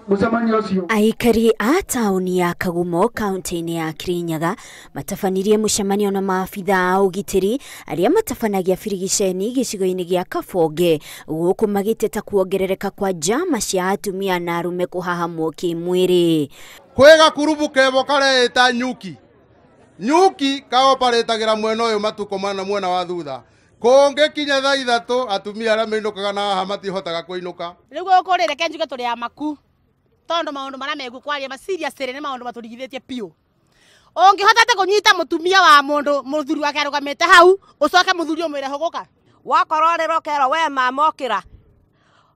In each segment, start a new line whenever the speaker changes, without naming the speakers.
Aikari a tauni ya Kagumo kaunti-inĩ ya Kirinyaga matafanirie mũcemanio na maabitha a ũgitĩri arĩa matafanagia birigiceni gĩcigo-inĩ gĩa Kabonge gũkũ magĩteta kuongerereka kwa njama cia atumia na arume kũhahamwo kĩmwĩrĩ.
Kwega kurubu kebo kareeta nyuki kaoparetagira mwena ũyũ matuko mana mwena wa thutha konge kinya thaa 3 atumia arĩa mainũkaga na haha matihotaga kũinũka.
Rĩu gũkũ rĩreke njuge tũrĩ amaku tondo maundu mara megu kwaria ma serious nĩ maundu maturigithĩtie piũ. Ũngĩhota ta kũnyita mũtumia wa mũndũ mũthuri wake arũgamĩte hau ũcoke mũthuri ũmwĩre hogoka
wakorwo rĩro kero we mamokĩra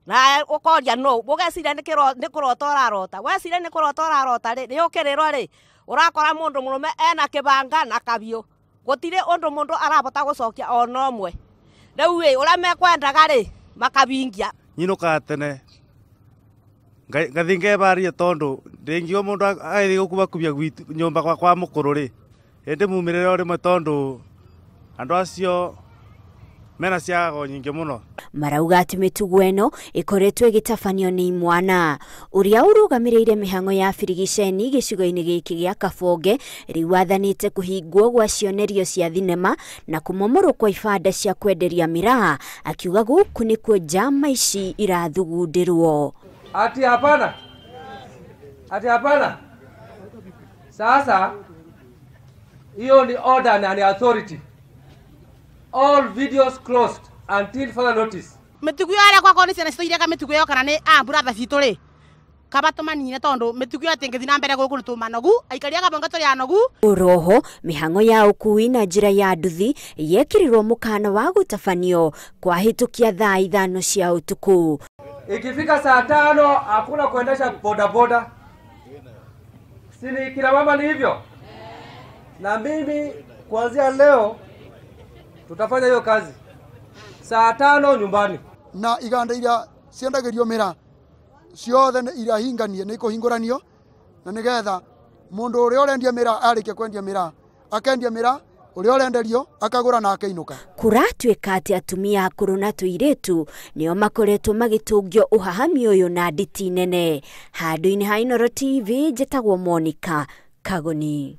na ũkoria no ũgecira nĩ kũrota ũrarota wecira nĩ kũrota ũrarota rĩ ũkĩrĩrwo rĩ ũrakora mũndũ mũrũme ena kĩbanga na kabiũ gũtirĩ ũndũ mũndũ arabota gũcokia ona ũmwe rĩu wĩ ũrĩa mekwendaga rĩ makabingia
nyinũka tene ngathinge baria tondo ndengio mundu aithi gukubakubia nyumba kwa mukuru ri ende mumirire rimwe tondo andu acio mena ciago nyingi muno.
Marauga ati mitugo eno ikoretwo igitafanio ni mwana uria urugamirire mihango ya birigiceni gicigo-inĩ gĩkĩ gĩa Kabonge riu athanĩte kuhingwo gwa cionerio cia thinema na kumomorwo ibanda cia kwenderia miraa akiuga gũkũ nĩkuo njama ici irathugundirwo.
Ati hapana. Sasa hiyo ni order na ni authority. All videos closed until further notice.
Mitugo ya kwa koni ciana citoire ka mitugo yo kana ni brother citũ rĩ kabatũmanine tondo mitugo ya tengethi na mbere gũkũ nĩtũ manogu aikaria Kabonge tũrĩ anogu.
Roho mihango ya ukui na njira ya nduthi yekirirwo mukana wa gutafanio kwa hitukia thaa 5 cia utuku.
Ikifika saa 5 hakuna kuendesha bodaboda. Sini kila mama ni hivyo. Na mimi kuanzia leo tutafanya hiyo kazi. Saa 5 nyumbani.
Na iganda iria ciendagirio mira ciothe iria hinganie nĩ ikuhinguranio na nigetha mundu uria urendia mira arike kwendia mira akendia mira uria urenderio akagura na akainuka.
Kuratuĩka ati atumia akũrũ na tũirĩtu nĩo makoretwo magĩtũngio ũhahami ũyũ na nditi nene. Handũ-inĩ ha Inooro TV njĩtagwo Monica Kagoni.